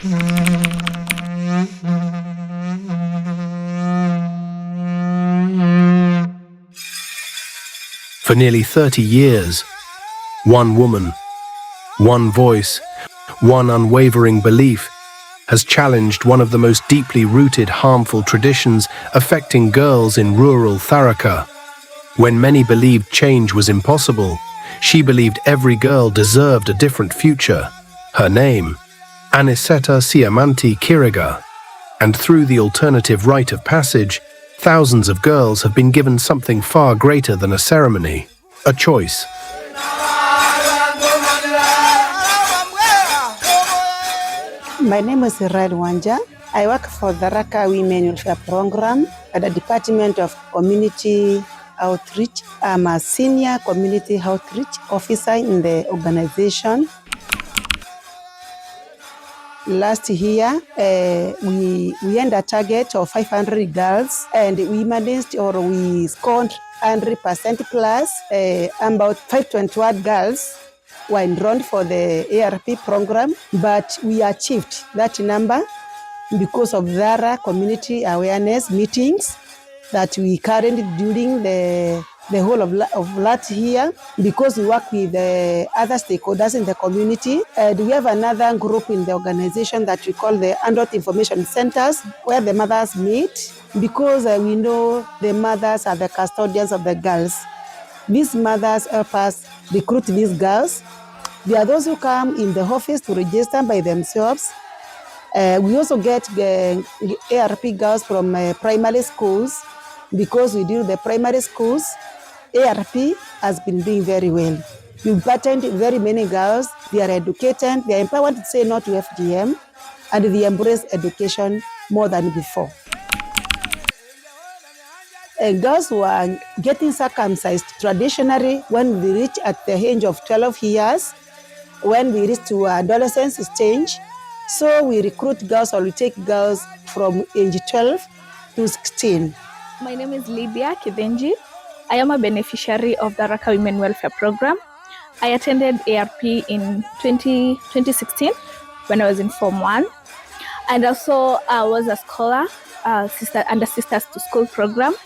For nearly 30 years, one woman, one voice, one unwavering belief has challenged one of the most deeply rooted harmful traditions affecting girls in rural Tharaka. When many believed change was impossible, she believed every girl deserved a different future. Her name, Aniceta Ciamanti Kiriga. And through the Alternative Rite of Passage, thousands of girls have been given something far greater than a ceremony, a choice. My name is Red Wanja. I work for the Tharaka Women Welfare Programme at the Department of Community Outreach. I'm a senior community outreach officer in the organization. Last year, we had a target of 500 girls, and we managed, or we scored 100% plus. About 521 girls were enrolled for the ARP program, but we achieved that number because of Zara community awareness meetings that we carried during the whole of last year, because we work with other stakeholders in the community. And we have another group in the organization that we call the Adult Information Centers, where the mothers meet, because we know the mothers are the custodians of the girls. These mothers help us recruit these girls. There are those who come in the office to register by themselves. We also get the ARP girls from primary schools, because we do the primary schools. ARP has been doing very well. We've gotten very many girls. They are educated, they are empowered to say no to FGM, and they embrace education more than before. Girls who are getting circumcised traditionally when we reach at the age of 12 years, when we reach to adolescence stage. So we recruit girls, or we take girls from age 12 to 16. My name is Lydia Kidenji. I am a beneficiary of the Tharaka Women Welfare Programme. I attended ARP in 2016 when I was in Form 1. And also I was a scholar under Sisters to School program.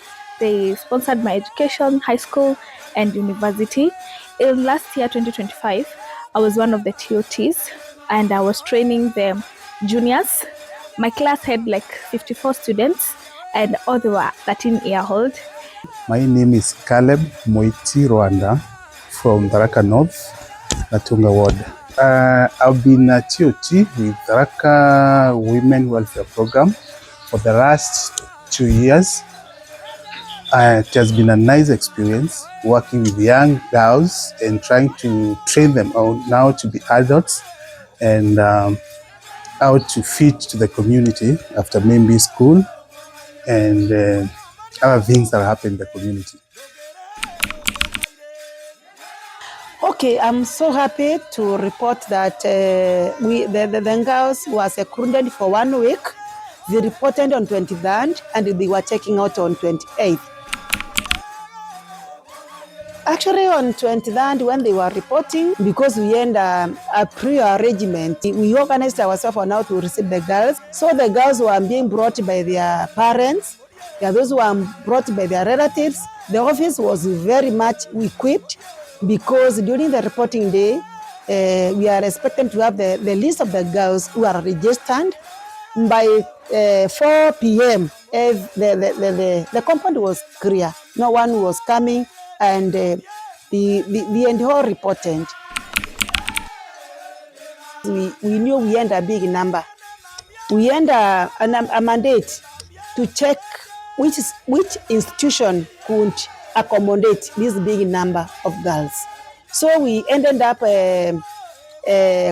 They sponsored my education, high school and university. In last year, 2025, I was one of the TOTs, and I was training the juniors. My class had like 54 students, and all they were 13-year-old. My name is Caleb Moiti Rwanda from Tharaka North, Natunga Ward. I've been a TOT with Tharaka Women Welfare Programme for the last 2 years. It has been a nice experience working with young girls and trying to train them out now to be adults and how to fit to the community after maybe school and other things that happen in the community. Okay, I'm so happy to report that the girls was recruited for 1 week. They reported on 23rd and they were checking out on 28th. Actually, on 23rd, when they were reporting, because we had a pre-arrangement, we organized ourselves on how to receive the girls. So the girls were being brought by their parents. There are those who were brought by their relatives. The office was very much equipped, because during the reporting day, we are expecting to have the list of the girls who are registered. By 4 p.m., the compound was clear. No one was coming, and the entire reported. We knew we had a big number. We had a mandate to check which institution could accommodate this big number of girls. So we ended up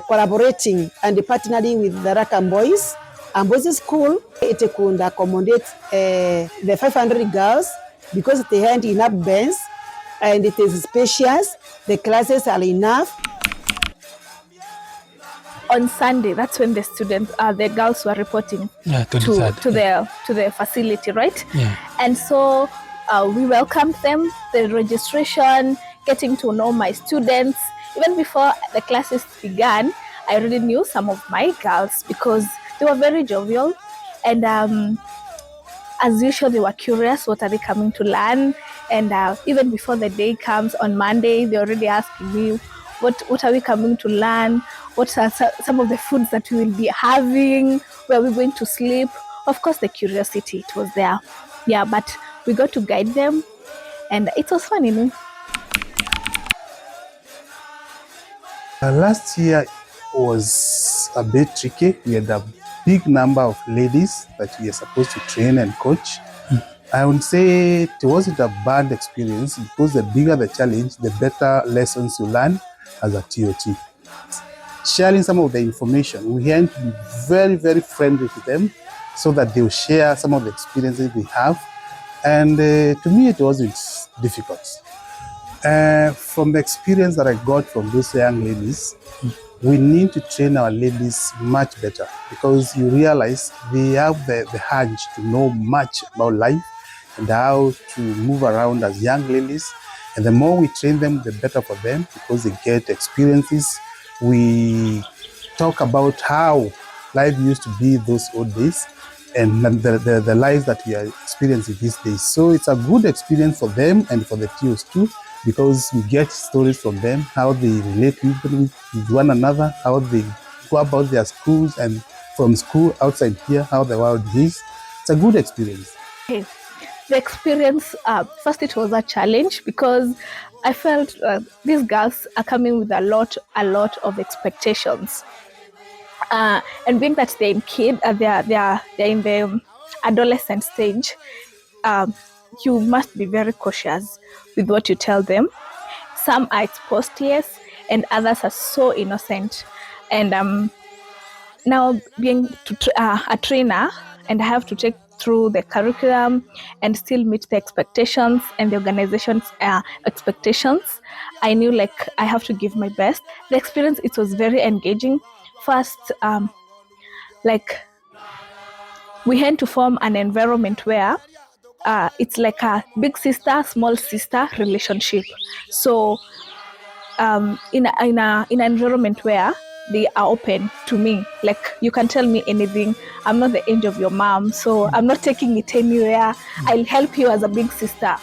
collaborating and partnering with the Tharaka Boys and Boys School. It could accommodate the 500 girls, because they had enough beds and it is spacious. The classes are enough. On Sunday, that's when the students, the girls were reporting to the facility, right? Yeah. And so we welcomed them, the registration, getting to know my students. Even before the classes began, I already knew some of my girls because they were very jovial, and as usual, they were curious. What are they coming to learn? And even before the day comes on Monday, they're already asking me, what are we coming to learn? What are some of the foods that we will be having? Where are we going to sleep? Of course, the curiosity, it was there. Yeah, but we got to guide them, and it was fun, you know. Last year was a bit tricky. We had a big number of ladies that we are supposed to train and coach. I would say it wasn't a bad experience because the bigger the challenge, the better lessons you learn as a TOT. Sharing some of the information, we had to be very, very friendly to them so that they will share some of the experiences they have. And to me, it wasn't difficult. From the experience that I got from those young ladies, we need to train our ladies much better because you realize they have the urge to know much about life and how to move around as young ladies. And the more we train them, the better for them because they get experiences. We talk about how life used to be those old days and the lives that we are experiencing these days. So it's a good experience for them and for the TOs too, because we get stories from them, how they relate with one another, how they go about their schools, and from school outside here, how the world is. It's a good experience. Okay. The experience, first it was a challenge because I felt these girls are coming with a lot of expectations. And being that they're they're in the adolescent stage, you must be very cautious with what you tell them. Some are exposed, yes, and others are so innocent. And now being a trainer, and I have to take through the curriculum and still meet the expectations and the organization's expectations, I knew like I have to give my best. The experience, it was very engaging. First, like we had to form an environment where it's like a big sister, small sister relationship. So in an environment where they are open to me, like you can tell me anything. I'm not the age of your mom, so I'm not taking it anywhere. I'll help you as a big sister.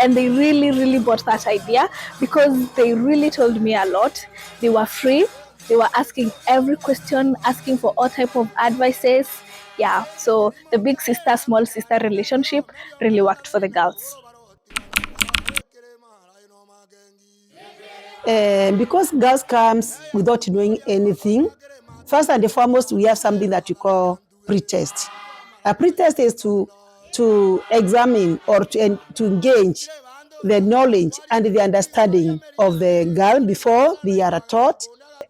And they really bought that idea because they really told me a lot. They were free. They were asking every question, asking for all type of advices. Yeah, so the big sister, small sister relationship really worked for the girls. Because girls comes without knowing anything, first and foremost, we have something that we call pre-test. A pre-test is to examine or to engage the knowledge and the understanding of the girl before they are taught.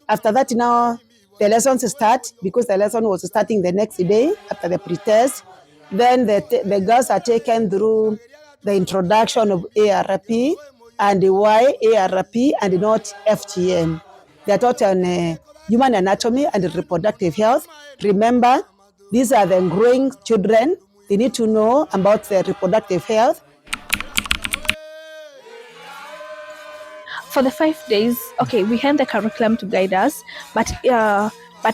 After that, now the lessons start because the lesson was starting the next day after the pre-test. Then the girls are taken through the introduction of ARP and why ARP and not FGM. They are taught on human anatomy and reproductive health. Remember, these are the growing children. They need to know about their reproductive health. For the 5 days, okay, we had the curriculum to guide us, but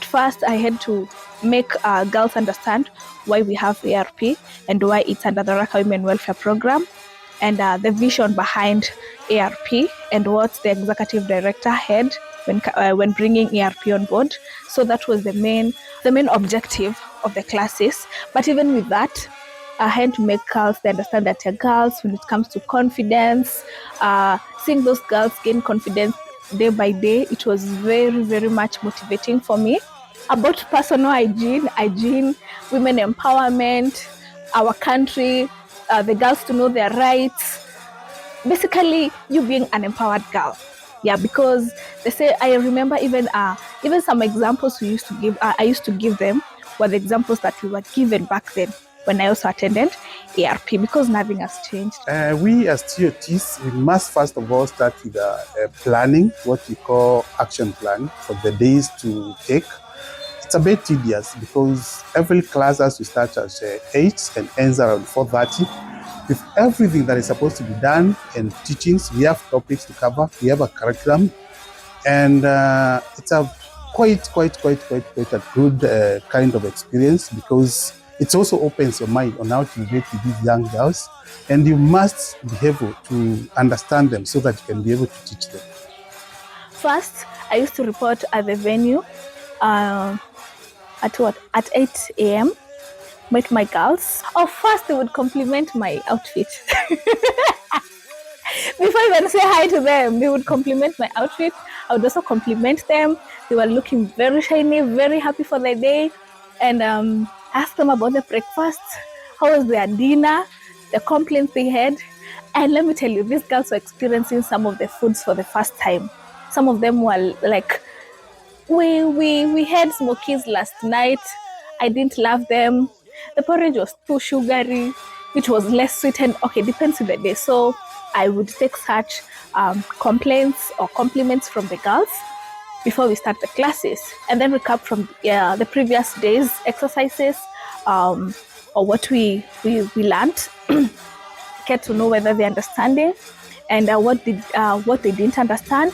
first I had to make girls understand why we have ARP and why it's under the Tharaka Women Welfare Programme, and the vision behind ARP and what the executive director had when bringing ARP on board. So that was the main objective of the classes. But even with that, I had to make girls understand that they're girls when it comes to confidence. Seeing those girls gain confidence day by day, it was very much motivating for me. About personal hygiene, women empowerment, our country, the girls to know their rights. Basically, you being an empowered girl. Yeah, because they say, I remember even some examples we used to give. I used to give them were the examples that we were given back then when I also attended ARP, because nothing has changed. We as TOTs, we must first of all start with planning, what we call action plan for the days to take. It's a bit tedious because every class has to start at 8 and ends around 4:30. With everything that is supposed to be done and teachings, we have topics to cover, we have a curriculum, and it's a quite a good kind of experience, because it also opens your mind on how to relate with these young girls, and you must be able to understand them so that you can be able to teach them. First, I used to report at the venue at 8 a.m. Met my girls. First they would compliment my outfit. Before I even say hi to them, they would compliment my outfit. I would also compliment them. They were looking very shiny, very happy for the day, and ask them about the breakfast, how was their dinner, the complaints they had. And let me tell you, these girls were experiencing some of the foods for the first time. Some of them were like, we had smokies last night. I didn't love them. The porridge was too sugary, which was less sweet, and okay, depends on the day. So I would take such complaints or compliments from the girls before we start the classes, and then recap from the previous day's exercises or what we learned. Get to know whether they're understanding and what they didn't understand.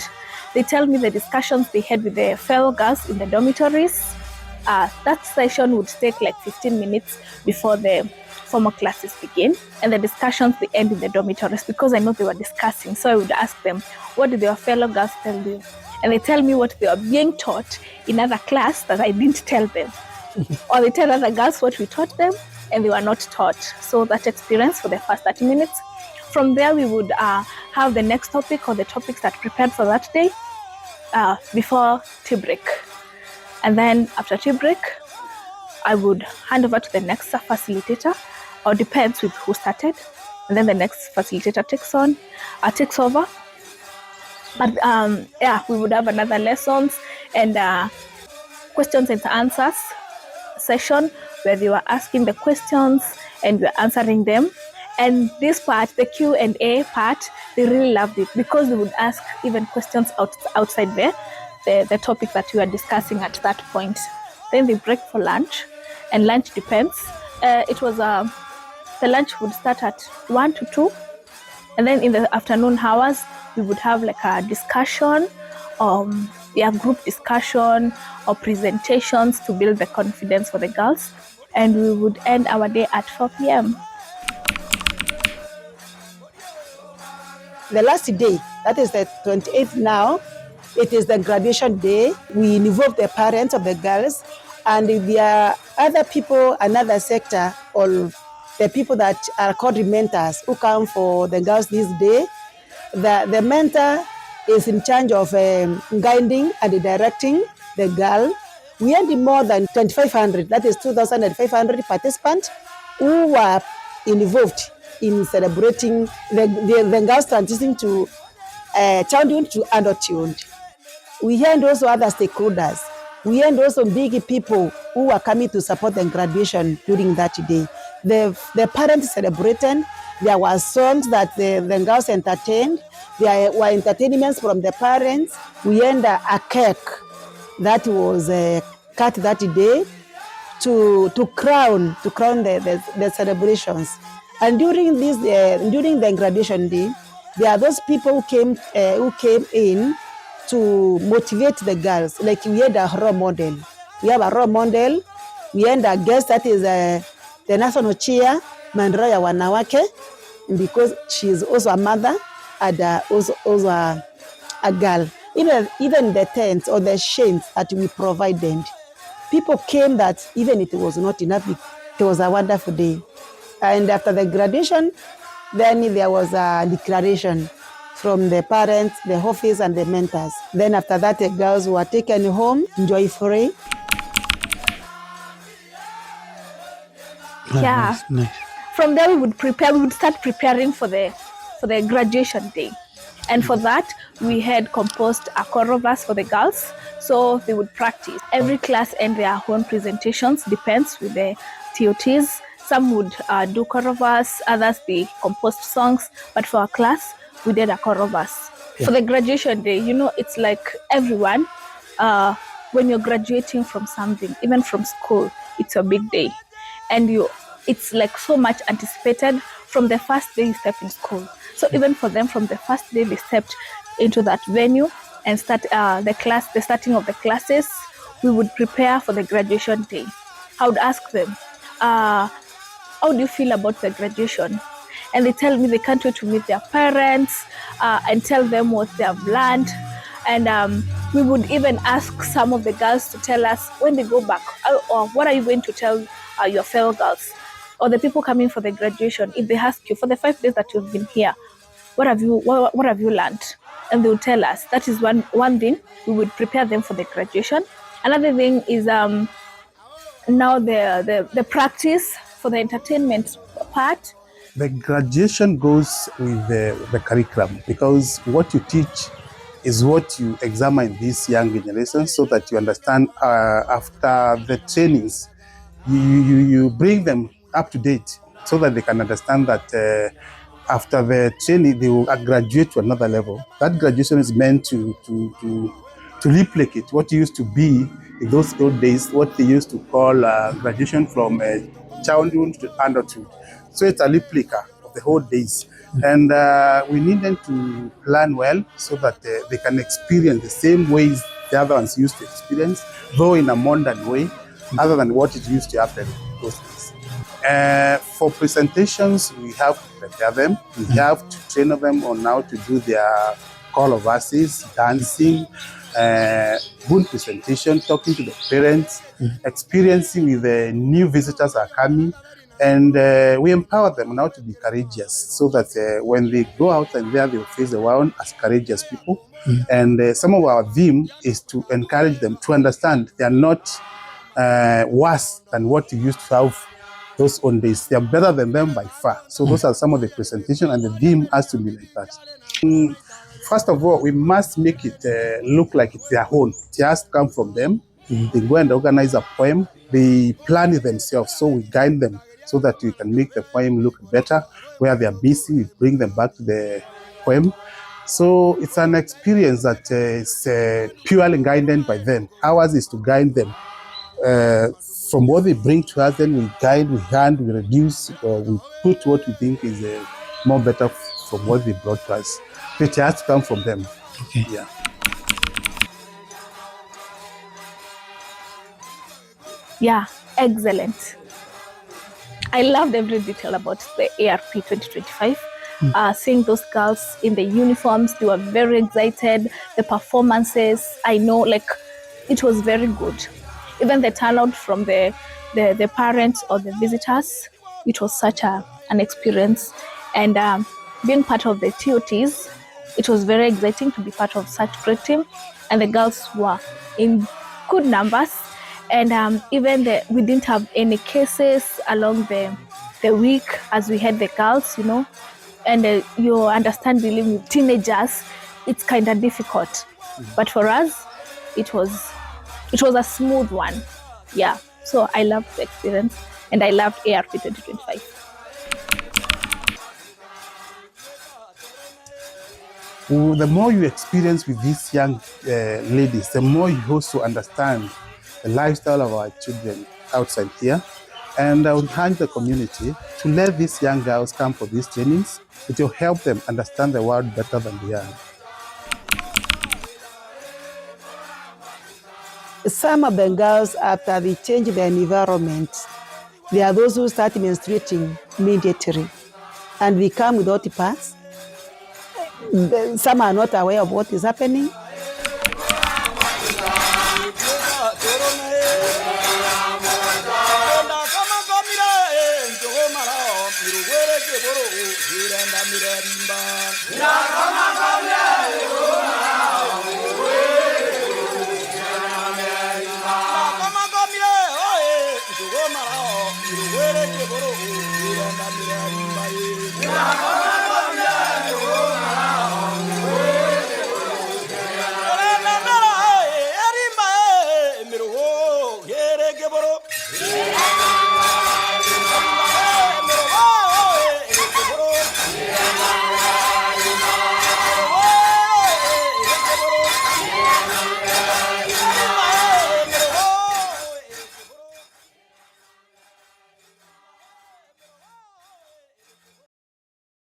They tell me the discussions they had with their fellow girls in the dormitories. That session would take like 15 minutes before the formal classes begin, and the discussions they end in the dormitories, because I know they were discussing. So I would ask them, what did their fellow girls tell you? And they tell me what they were being taught in other class that I didn't tell them. Or they tell other girls what we taught them and they were not taught. So that experience for the first 30 minutes. From there, we would have the next topic or the topics that prepared for that day before tea break. And then after tea break, I would hand over to the next facilitator, or depends with who started. And then the next facilitator takes over. But we would have another lessons and questions and answers session where they were asking the questions and we were answering them. And this part, the Q&A part, they really loved it, because they would ask even questions outside the topic that we were discussing at that point. Then they break for lunch, and lunch depends. It was the lunch would start at 1 to 2, and then in the afternoon hours we would have like a discussion, group discussion or presentations to build the confidence for the girls, and we would end our day at 4 p.m. The last day, that is the 28th now, it is the graduation day. We involve the parents of the girls, and there are other people, another sector, or the people that are called mentors who come for the girls this day. The mentor is in charge of guiding and directing the girl. We had more than 2,500, that is 2,500 participants who were involved in celebrating the girls transitioning to childhood to adulthood. We had also other stakeholders. We had also big people who were coming to support the graduation during that day. The parents celebrated. There were songs that the girls entertained. There were entertainments from the parents. We had a cake that was cut that day to crown the celebrations. And during the graduation day, there are those people who came in to motivate the girls. Like we had a role model. We have a role model. We had a guest that is the national chair, Mandroya Wanawake, because she is also a mother and also a girl. Even the tents or the shades that we provided, people came that even it was not enough. It was a wonderful day. And after the graduation, then there was a declaration from the parents, the office, and the mentors. Then after that, the girls were taken home joyfully. Yeah. Nice. From there, we would start preparing for the graduation day. And for that, we had composed a chorus for the girls, so they would practice. Every class and their own presentations, depends with the TOTs. Some would do chorus, others they composed songs, but for our class, we did a chorus. Yeah. For the graduation day, it's like everyone, when you're graduating from something, even from school, it's a big day. And it's like so much anticipated from the first day you step in school. So even for them, from the first day they stepped into that venue and start the starting of the classes we would prepare for the graduation day. I would ask them, how do you feel about the graduation? And they tell me they can't wait to meet their parents and tell them what they have learned. And we would even ask some of the girls to tell us when they go back, or what are you going to tell your fellow girls, or the people coming for the graduation. If they ask you, for the 5 days that you've been here, what have you learned? And they will tell us. That is one thing. We would prepare them for the graduation. Another thing is now the practice for the entertainment part. The graduation goes with the curriculum, because what you teach is what you examine this young generation, so that you understand after the trainings, you bring them up to date, so that they can understand that after the training they will graduate to another level. That graduation is meant to replicate what used to be in those old days, what they used to call graduation from childhood to adulthood. So it's a replica of the whole days. And we need them to plan well, so that they can experience the same ways the other ones used to experience, though in a modern way, other than what it used to happen those days. For presentations, we have to prepare them. We have to train them on how to do their call of asses, dancing, good presentation, talking to the parents, experiencing with the new visitors are coming. And we empower them now to be courageous, so that when they go out and there, they will face the world as courageous people. And some of our theme is to encourage them to understand they are not worse than what you used to have those old days. They are better than them by far. So those are some of the presentation, and the theme has to be like that. First of all, we must make it look like it's their own. It has to come from them. They go and organize a poem. They plan it themselves, so we guide them so that we can make the poem look better. Where they are busy, we bring them back to the poem. So it's an experience that is purely guided by them. Ours is to guide them. From what they bring to us, then we guide, we hand, we reduce, or we put what we think is more better from what they brought to us. So it has to come from them. Okay. Yeah. Yeah, excellent. I loved every detail about the ARP 2025. Seeing those girls in the uniforms, they were very excited. The performances, I know, like, it was very good. Even the turnout from the parents or the visitors, it was such an experience. And being part of the TOTs, it was very exciting to be part of such great team. And the girls were in good numbers. And even we didn't have any cases along the week as we had the girls, you know. And you understand, dealing with teenagers, it's kind of difficult. But for us, it was a smooth one. Yeah. So I loved the experience, and I loved ARP 2025. The more you experience with these young ladies, the more you also understand the lifestyle of our children outside here. And I would urge the community to let these young girls come for these trainings. It will help them understand the world better than they are. Some of the girls, after they change their environment, there are those who start menstruating immediately, and we come without pads. Some are not aware of what is happening. Yeah.